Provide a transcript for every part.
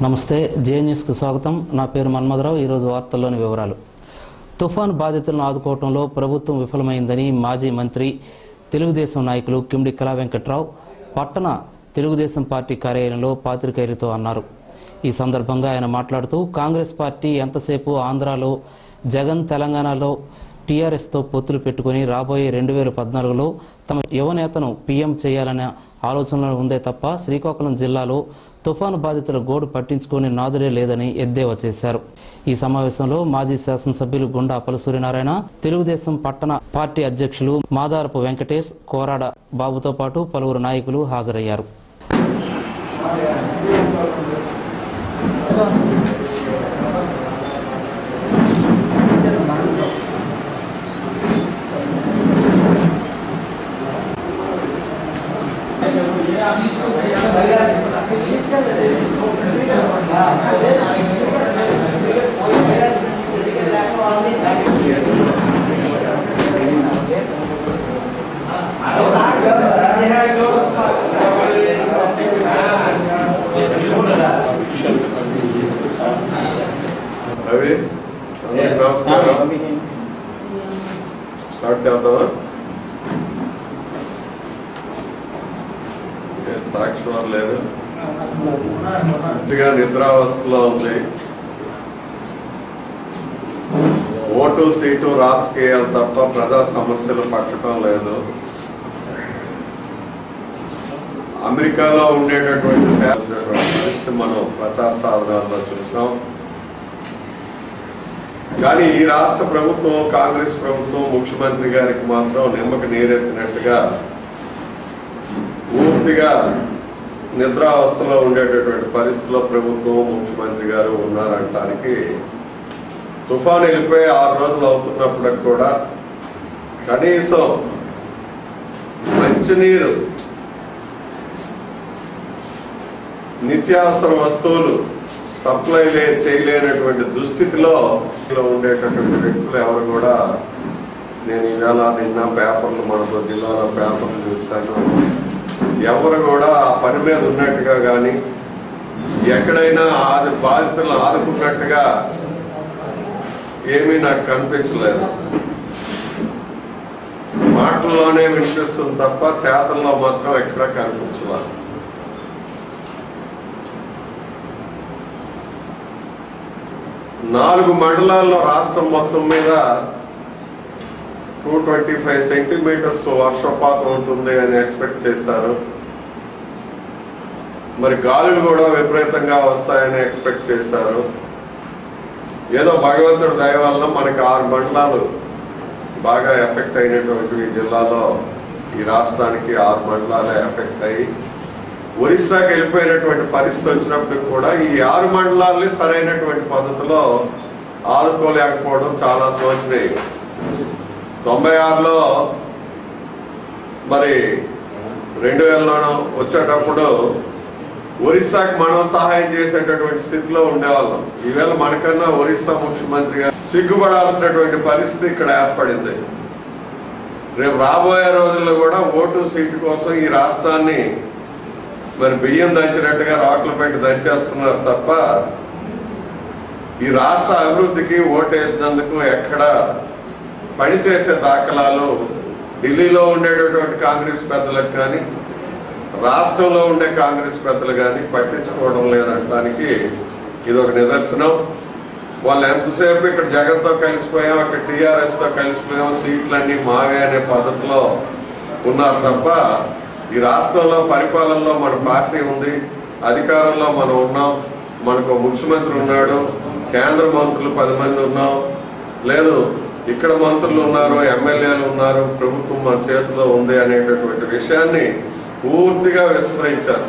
నమస్తే, జే న్యూస్కు స్వాగతం. నా పేరు మన్మధరావు. ఈరోజు వార్తల్లోని వివరాలు. తుఫాను బాధితులను ఆదుకోవడంలో ప్రభుత్వం విఫలమైందని మాజీ మంత్రి తెలుగుదేశం నాయకులు కిండి కళా వెంకట్రావు పట్టణ తెలుగుదేశం పార్టీ కార్యాలయంలో పాత్రికేయులతో అన్నారు. ఈ సందర్భంగా ఆయన మాట్లాడుతూ కాంగ్రెస్ పార్టీ ఎంతసేపు ఆంధ్రాలో జగన్, తెలంగాణలో టీఆర్ఎస్తో పొత్తులు పెట్టుకుని రాబోయే 2014లో తమ యువనేతను పీఎం చేయాలనే ఆలోచనలో ఉందే తప్ప శ్రీకాకుళం జిల్లాలో తుఫాను బాధితుల గోడు పట్టించుకునే నాదులే లేదని ఎద్దేవా చేశారు. ఈ సమావేశంలో మాజీ శాసనసభ్యులు గుండా అప్పల సూర్యనారాయణ, తెలుగుదేశం పట్టణ పార్టీ అధ్యక్షులు మాదారపు వెంకటేష్, కోరాడ బాబుతో పాటు పలువురు నాయకులు హాజరయ్యారు. స్టార్ట్ చేద్దామా? సాక్షి లేదు, నిద్రావస్థలో ఉంది. ఓటు సీటు రాజకీయాలు తప్ప ప్రజా సమస్యలు పట్టడం లేదు. అమెరికాలో ఉండేటటువంటి పరిస్థితి మనం ప్రచార సాధనాల్లో చూసాం. కానీ ఈ రాష్ట్ర ప్రభుత్వం, కాంగ్రెస్ ప్రభుత్వం, ముఖ్యమంత్రి గారికి మాత్రం నిమ్మకి నీరెత్తినట్టుగా పూర్తిగా నిద్రావస్థలో ఉండేటటువంటి పరిస్థితిలో ప్రభుత్వం, ముఖ్యమంత్రి గారు ఉన్నారంటానికి తుఫాను వెళ్ళిపోయి 6 రోజులు అవుతున్నప్పటికి కూడా కనీసం మంచినీరు, నిత్యావసర వస్తువులు సప్లై చేయలేనటువంటి దుస్థితిలో ఉండేటటువంటి వ్యక్తులు ఎవరు కూడా, నేను ఇవాళ నిన్న పేపర్లు, మనకు జిల్లాలో పేపర్లు చూశాను, ఎవరు కూడా ఆ పని మీద ఉన్నట్టుగా కానీ ఎక్కడైనా బాధితులను ఆదుకున్నట్టుగా ఏమీ నాకు కనిపించలేదు. మాటల్లోనే వినిపిస్తుంది తప్ప చేతల్లో మాత్రం ఎక్కడా కనిపించలేదు. నాలుగు మండలాల్లో రాష్ట్రం మొత్తం మీద 225 సెంటీమీటర్స్ వర్షపాతం ఉంటుంది అని ఎక్స్పెక్ట్ చేశారు. మరి గాలులు కూడా విపరీతంగా వస్తాయని ఎక్స్పెక్ట్ చేశారు. ఏదో భగవంతుడి దయ వల్ల మనకి 6 మండలాలు బాగా ఎఫెక్ట్ అయినటువంటి ఈ జిల్లాలో, ఈ రాష్ట్రానికి 6 మండలాలే ఎఫెక్ట్ అయ్యి ఒరిస్సాకి వెళ్ళిపోయినటువంటి పరిస్థితి వచ్చినప్పటికి కూడా ఈ 6 మండలాల్ని సరైనటువంటి పద్ధతిలో ఆదుకోలేకపోవడం చాలా శోచనీయం. 96లో మరి 2000లోనో వచ్చేటప్పుడు ఒరిస్సాకి మనం సహాయం చేసేటటువంటి స్థితిలో ఉండేవాళ్ళం. ఈవేళ మనకన్నా ఒరిస్సా ముఖ్యమంత్రి గారు సిగ్గుపడాల్సినటువంటి పరిస్థితి ఇక్కడ ఏర్పడింది. రేపు రాబోయే రోజుల్లో కూడా ఓటు సీటు కోసం ఈ రాష్ట్రాన్ని మరి బియ్యం దంచినట్టుగా రాకులు పెట్టి దంచేస్తున్నారు తప్ప ఈ రాష్ట్ర అభివృద్ధికి ఓటేసినందుకు ఎక్కడ పనిచేసే దాఖలాలు ఢిల్లీలో ఉండేటటువంటి కాంగ్రెస్ పెద్దలకు కానీ, రాష్ట్రంలో ఉండే కాంగ్రెస్ పెద్దలు కానీ పట్టించుకోవడం లేదనడానికి ఇది ఒక నిదర్శనం. వాళ్ళు ఎంతసేపు ఇక్కడ జగన్తో కలిసిపోయాం, అక్కడ టీఆర్ఎస్తో కలిసిపోయాం, సీట్లన్నీ మావే అనే పద్ధతిలో ఉన్నారు తప్ప ఈ రాష్ట్రంలో పరిపాలనలో మన పార్టీ ఉంది, అధికారంలో మనం ఉన్నాం, మనకు ముఖ్యమంత్రి ఉన్నాడు, కేంద్ర మంత్రులు 10 మంది ఉన్నాం, లేదు ఇక్కడ మంత్రులు ఉన్నారు, ఎమ్మెల్యేలు ఉన్నారు, ప్రభుత్వం మన చేతిలో ఉంది అనేటటువంటి విషయాన్ని పూర్తిగా విస్మరించారు.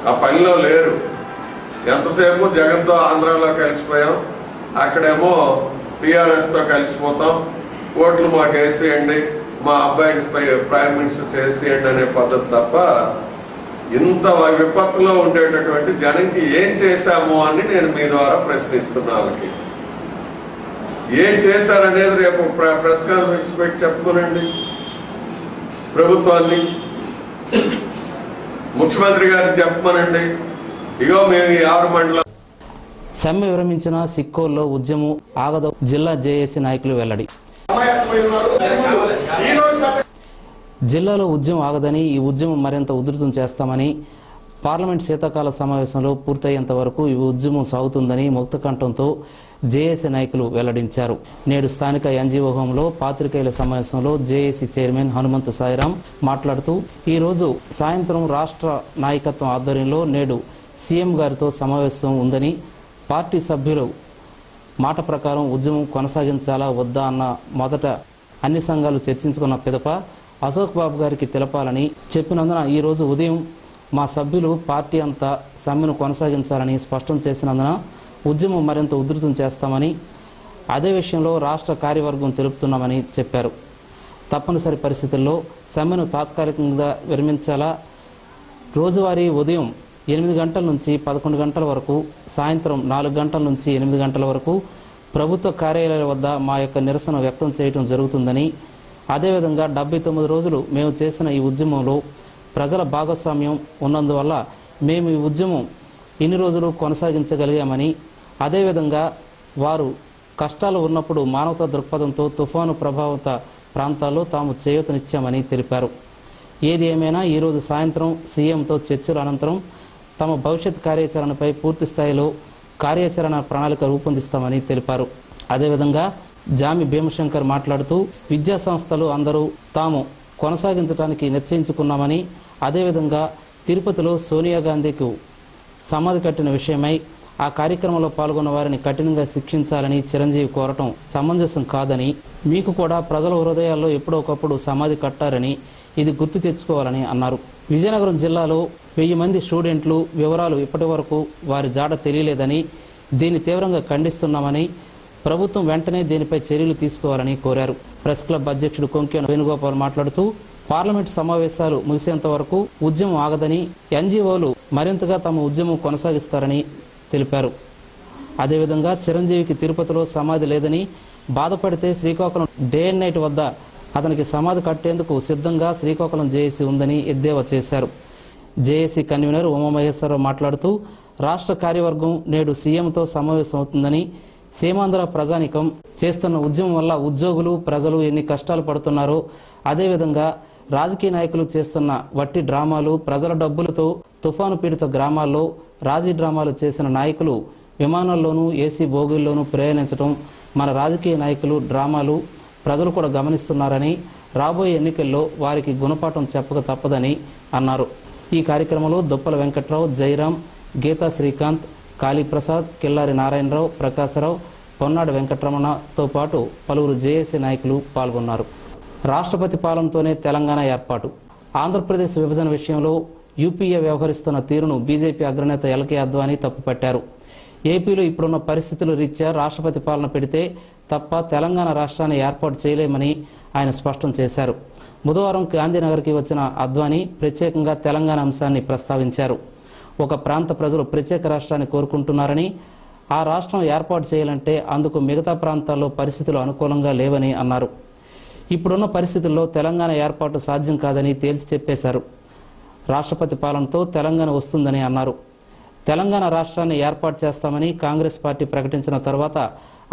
ఆ పనిలో లేరు. ఎంతసేపు జగన్తో ఆంధ్రాలో కలిసిపోయాం, అక్కడేమో టీఆర్ఎస్తో కలిసిపోతాం, ఓట్లు మాకు వేసేయండి, మా అబ్బాయికి ప్రైమ్ మినిస్టర్ చేసేయండి అనే పద్ధతి తప్ప ఇంత విపత్తులో ఉండేటటువంటి జనంకి ఏం చేశాము అని నేను మీ ద్వారా ప్రశ్నిస్తున్నా. వాళ్ళకి ఏం చేశారనేది రేపు ప్రెస్ కాన్ఫరెన్స్ పెట్టి చెప్పుకోనండి. ప్రభుత్వాన్ని ముఖ్యమంత్రి గారికి చెప్పమనండి. ఇగో మేము ఈ 6 మండలం సమ్మె విరమించిన సిక్కోల్లో ఉద్యమం ఆగదు జిల్లా జేఏసీ నాయకులు వెల్లడి. జిల్లాలో ఉద్యమం ఆగదని, ఈ ఉద్యమం మరింత ఉధృతం చేస్తామని, పార్లమెంట్ శీతాకాల సమావేశంలో పూర్తయ్యేంత వరకు ఈ ఉద్యమం సాగుతుందని ముక్తకంఠంతో జేఏసీ నాయకులు వెల్లడించారు. నేడు స్థానిక ఎన్జీఓ హోంలో పాత్రికేయుల సమావేశంలో జేఏసీ చైర్మన్ హనుమంతు సాయిరాం మాట్లాడుతూ, ఈ రోజు సాయంత్రం రాష్ట్ర నాయకత్వం ఆధ్వర్యంలో నేడు సీఎం గారితో సమావేశం ఉందని, పార్టీ సభ్యులు మాట ప్రకారం ఉద్యమం కొనసాగించాలా వద్దా అన్న మొదట అన్ని సంఘాలు చర్చించుకున్న పిదప అశోక్ బాబు గారికి తెలపాలని చెప్పినందున ఈ రోజు ఉదయం మా సభ్యులు పార్టీ అంతా సమ్మెను కొనసాగించాలని స్పష్టం చేసినందున ఉద్యమం మరింత ఉధృతం చేస్తామని, అదే విషయంలో రాష్ట్ర కార్యవర్గం తెలుపుతున్నామని చెప్పారు. తప్పనిసరి పరిస్థితుల్లో సమ్మెను తాత్కాలికంగా విరమించాలా, రోజువారీ ఉదయం 8 గంటల నుంచి 11 గంటల వరకు, సాయంత్రం 4 గంటల నుంచి 8 గంటల వరకు ప్రభుత్వ కార్యాలయాల వద్ద మా యొక్క నిరసన వ్యక్తం చేయడం జరుగుతుందని, అదేవిధంగా 79 రోజులు మేము చేసిన ఈ ఉద్యమంలో ప్రజల భాగస్వామ్యం ఉన్నందువల్ల మేము ఈ ఉద్యమం ఇన్ని రోజులు కొనసాగించగలిగామని, అదేవిధంగా వారు కష్టాలు ఉన్నప్పుడు మానవతా దృక్పథంతో తుఫాను ప్రభావిత ప్రాంతాల్లో తాము చేయూతనిచ్చామని తెలిపారు. ఏది ఏమైనా ఈరోజు సాయంత్రం సీఎంతో చర్చల అనంతరం తమ భవిష్యత్ కార్యాచరణపై పూర్తి స్థాయిలో కార్యాచరణ ప్రణాళిక రూపొందిస్తామని తెలిపారు. అదేవిధంగా జామి భీమశంకర్ మాట్లాడుతూ, విద్యా సంస్థలు అందరూ తాము కొనసాగించడానికి నిశ్చయించుకున్నామని, అదేవిధంగా తిరుపతిలో సోనియా గాంధీకి సమాధి కట్టిన విషయమై ఆ కార్యక్రమంలో పాల్గొన్న వారిని కఠినంగా శిక్షించాలని చిరంజీవి కోరటం సమంజసం కాదని, మీకు కూడా ప్రజల హృదయాల్లో ఎప్పుడొకప్పుడు సమాధి కట్టారని ఇది గుర్తు తెచ్చుకోవాలని అన్నారు. విజయనగరం జిల్లాలో 1000 మంది స్టూడెంట్లు వివరాలు ఇప్పటి వరకు వారి జాడ తెలియలేదని, దీన్ని తీవ్రంగా ఖండిస్తున్నామని, ప్రభుత్వం వెంటనే దీనిపై చర్యలు తీసుకోవాలని కోరారు. ప్రెస్ క్లబ్ అధ్యక్షుడు కొంకె వేణుగోపాల్ మాట్లాడుతూ, పార్లమెంట్ సమావేశాలు ముగిసేంత వరకు ఉద్యమం ఆగదని, ఎన్జీఓలు మరింతగా తమ ఉద్యమం కొనసాగిస్తారని తెలిపారు. అదేవిధంగా చిరంజీవికి తిరుపతిలో సమాధి లేదని, బాధపడితే శ్రీకాకుళం డే అండ్ నైట్ వద్ద అతనికి సమాధి కట్టేందుకు సిద్ధంగా శ్రీకాకుళం జేఏసీ ఉందని ఎద్దేవా చేశారు. జేఏసీ కన్వీనర్ ఉమామహేశ్వరరావు మాట్లాడుతూ, రాష్ట్ర కార్యవర్గం నేడు సీఎంతో సమావేశం అవుతుందని, సీమాంధ్ర ప్రజానికం చేస్తున్న ఉద్యమం వల్ల ఉద్యోగులు ప్రజలు ఎన్ని కష్టాలు పడుతున్నారో, అదేవిధంగా రాజకీయ నాయకులు చేస్తున్న వట్టి డ్రామాలు, ప్రజల డబ్బులతో తుఫాను పీడిత గ్రామాల్లో రాజీ డ్రామాలు చేసిన నాయకులు విమానాల్లోనూ ఏసీ బోగీల్లోనూ ప్రయాణించడం మన రాజకీయ నాయకులు డ్రామాలు ప్రజలు కూడా గమనిస్తున్నారని, రాబోయే ఎన్నికల్లో వారికి గుణపాఠం చెప్పక తప్పదని అన్నారు. ఈ కార్యక్రమంలో దుప్పల వెంకట్రావు, జయరాం, గీతా శ్రీకాంత్, కాళీప్రసాద్, కిల్లారి నారాయణరావు, ప్రకాశరావు, పొన్నాడు వెంకటరమణతో పాటు పలువురు జేఏసీ నాయకులు పాల్గొన్నారు. రాష్ట్రపతి పాలనతోనే తెలంగాణ ఏర్పాటు. ఆంధ్రప్రదేశ్ విభజన విషయంలో యూపీఏ వ్యవహరిస్తున్న తీరును బీజేపీ అగ్రనేత ఎల్కే అద్వానీ తప్పుపట్టారు. ఏపీలో ఇప్పుడున్న పరిస్థితుల రీత్యా రాష్ట్రపతి పాలన పెడితే తప్ప తెలంగాణ రాష్ట్రాన్ని ఏర్పాటు చేయలేమని ఆయన స్పష్టం చేశారు. బుధవారం గాంధీనగర్కి వచ్చిన అద్వానీ ప్రత్యేకంగా తెలంగాణ అంశాన్ని ప్రస్తావించారు. ఒక ప్రాంత ప్రజలు ప్రత్యేక రాష్ట్రాన్ని కోరుకుంటున్నారని, ఆ రాష్ట్రం ఏర్పాటు చేయాలంటే అందుకు మిగతా ప్రాంతాల్లో పరిస్థితులు అనుకూలంగా లేవని అన్నారు. ఇప్పుడున్న పరిస్థితుల్లో తెలంగాణ ఏర్పాటు సాధ్యం కాదని తేల్చి చెప్పేశారు. రాష్ట్రపతి పాలనతో తెలంగాణ వస్తుందని అన్నారు. తెలంగాణ రాష్ట్రాన్ని ఏర్పాటు చేస్తామని కాంగ్రెస్ పార్టీ ప్రకటించిన తర్వాత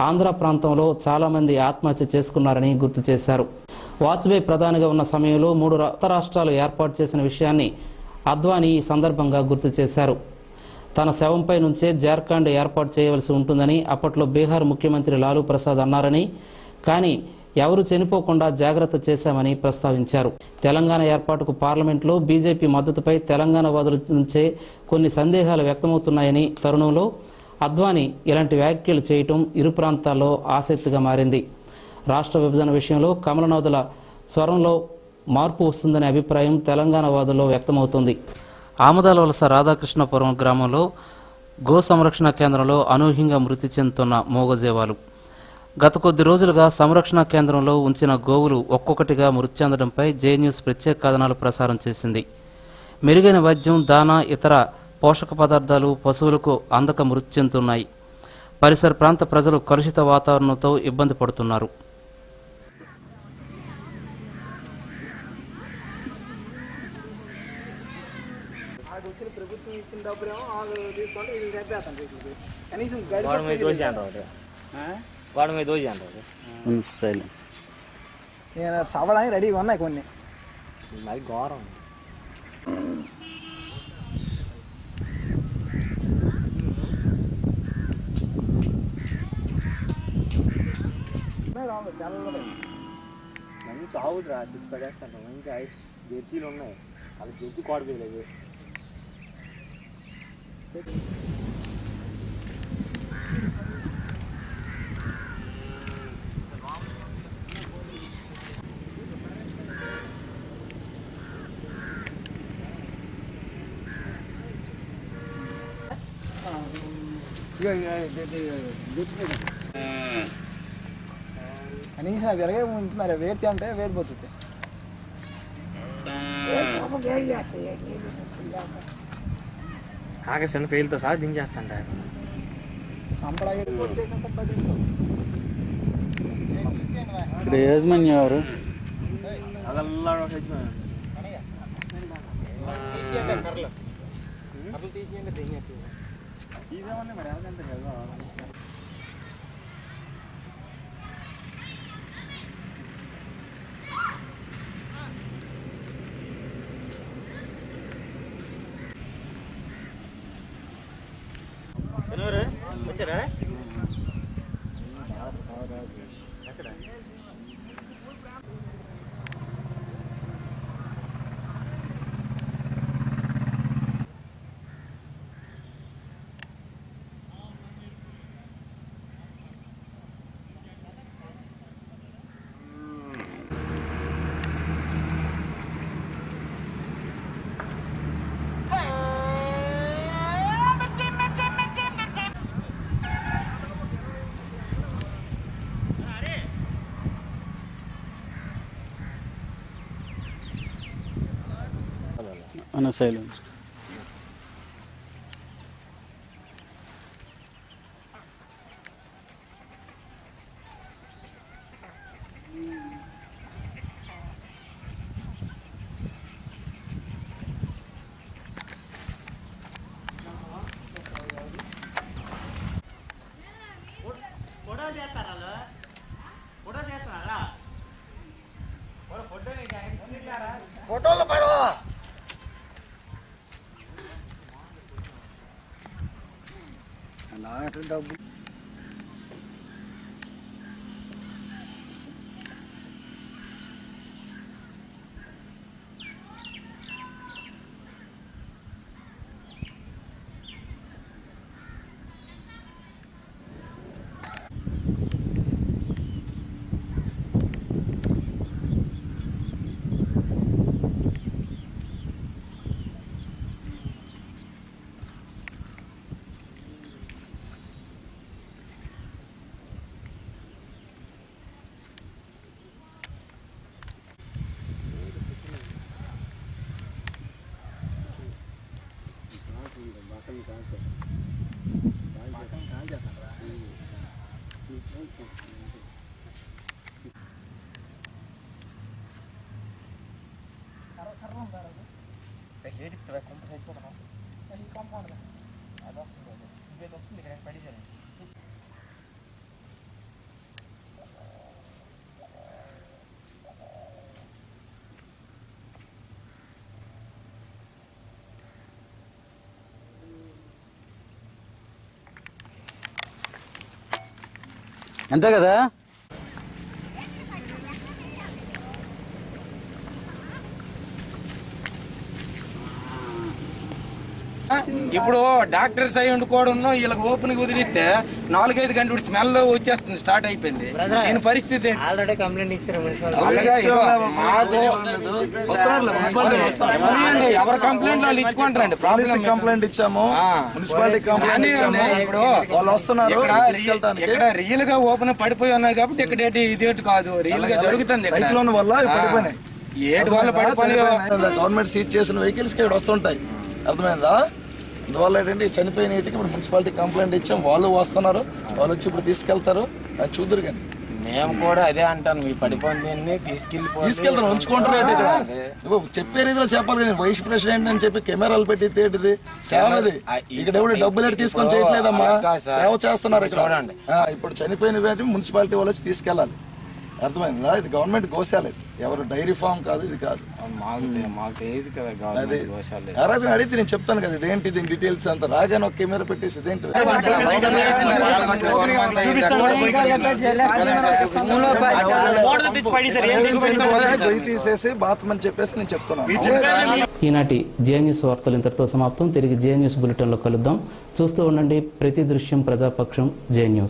ఆంధ్ర ప్రాంతంలో చాలా మంది ఆత్మహత్య చేసుకున్నారని గుర్తు చేశారు. వాజ్పేయి ప్రధానిగా ఉన్న సమయంలో 3 కొత్త రాష్ట్రాలు ఏర్పాటు చేసిన విషయాన్ని అద్వానీ ఈ సందర్భంగా గుర్తు చేశారు. తన శవంపై నుంచే జార్ఖండ్ ఏర్పాటు చేయవలసి ఉంటుందని అప్పట్లో బీహార్ ముఖ్యమంత్రి లాలూ ప్రసాద్ అన్నారని, కానీ ఎవరు చనిపోకుండా జాగ్రత్త చేశామని ప్రస్తావించారు. తెలంగాణ ఏర్పాటుకు పార్లమెంట్లో బీజేపీ మద్దతుపై తెలంగాణ వాదుల నుంచే కొన్ని సందేహాలు వ్యక్తమవుతున్నాయని తరుణంలో అద్వానీ ఇలాంటి వ్యాఖ్యలు చేయటం ఇరు ప్రాంతాల్లో ఆసక్తిగా మారింది. రాష్ట్ర విభజన విషయంలో కమలనాథుల స్వరంలో మార్పు వస్తుందనే అభిప్రాయం తెలంగాణ వాదుల్లో వ్యక్తమవుతుంది. ఆమదాల వలస రాధాకృష్ణపురం గ్రామంలో గో సంరక్షణ కేంద్రంలో అనూహ్యంగా మృతి చెందుతున్న మూగజీవాలు. గత కొద్ది రోజులుగా సంరక్షణ కేంద్రంలో ఉంచిన గోవులు ఒక్కొక్కటిగా మృతి చెందడంపై జే న్యూస్ ప్రత్యేక కథనాలు ప్రసారం చేసింది. మెరుగైన వైద్యం, దానా, ఇతర పోషక పదార్థాలు పశువులకు అందక మృతి చెందుతున్నాయి. పరిసర ప్రాంత ప్రజలు కలుషిత వాతావరణంతో ఇబ్బంది పడుతున్నారు. వాళ్ళకి వచ్చిన ప్రభుత్వం ఇచ్చిన డబ్బులేమో వాళ్ళు తీసుకుంటే వీళ్ళు చెప్పేస్తాను వీటికి కనీసం వాడు మీద దోజి అంటారు. నేను సవడానికి రెడీగా ఉన్నాయి కొన్ని. మరి ఘోరం. మంచి ఆవులు రా తిప్పి పడేస్తాను. మంచి జెర్సీలు ఉన్నాయి. అలా జెర్సీ కోడలేదు. కనీసం వెలగే ఉంటున్నారు. వేడి అంటే వేడి పోతుంది. ఆకర్షణ పేలుతో సహా దించేస్తాంట. ఇక్కడ యజమాని ఎవరు? వచ్చారా? సైలెన్స్. ఫోటోలు పడవా డబ్బు అంతే కదా? ఇప్పుడు డాక్టర్స్ అయి వండుకోవడం వీళ్ళకి ఓపెన్ వదిలిస్తే 4-5 గంటలు స్మెల్ వచ్చేస్తుంది. స్టార్ట్ అయిపోయింది. దీని పరిస్థితి ఎవరి కంప్లైంట్ వాళ్ళు ఇచ్చుకుంటారండి. కంప్లైంట్ ఇచ్చాము, మున్సిపాలిటీ కంప్లైంట్ ఇచ్చాము. ఇప్పుడు వాళ్ళు వస్తున్నారు. ఇక్కడ రియల్ గా ఓపెన్ పడిపోయి ఉన్నాయి కాబట్టి ఇక్కడ ఇదేటి కాదు, రియల్ గా జరుగుతుంది. సైక్లోన్ వల్ల పడిపోయినాయి. ఏటి వల్ల పడిపోయి గవర్నమెంట్ సీజ్ చేసిన వెహికల్స్ ఇక్కడ వస్తుంటాయి. అర్థమైందా? అందువల్ల ఏంటంటే చనిపోయిన ఇంటికి ఇప్పుడు మున్సిపాలిటీ కంప్లైంట్ ఇచ్చాం. వాళ్ళు వస్తున్నారు. వాళ్ళు వచ్చి ఇప్పుడు తీసుకెళ్తారు. అది చూద్దరు కానీ మేము కూడా అదే అంటాను, మీ పడిపోయింది తీసుకెళ్తాను ఉంచుకుంటారు. చెప్పే రీతిలో చెప్పాలి కానీ వైస్ ప్రెసిడెంట్ అని చెప్పి కెమెరాలు పెట్టి తేటిది సేవది. ఇక్కడ ఎవరు డబ్బులు ఎట్టి తీసుకొని చేయట్లేదమ్మా, సేవ చేస్తున్నారు. చూడండి ఇప్పుడు చనిపోయిన వాటిని మున్సిపాలిటీ వాళ్ళు వచ్చి తీసుకెళ్ళాలి. అర్థమైందా? ఇది గవర్నమెంట్ గోశాల, ఎవరు డైరీ ఫామ్ కాదు, ఇది కాదు. అది అరాజకం అడిగితే నేను చెప్తాను కదా ఇదేంటి, దీని డీటెయిల్స్ అంతా రాగానే ఒక కెమెరా పెట్టేసి ఇదేంటి తీసేసి బాత్మని చెప్పేసి నేను చెప్తున్నాను. ఈనాటి జే న్యూస్ వార్తలు ఇంతటితో సమాప్తం. తిరిగి జే న్యూస్ బులెటిన్లో కలుద్దాం. చూస్తూ ఉండండి ప్రతి దృశ్యం ప్రజాపక్షం జే న్యూస్.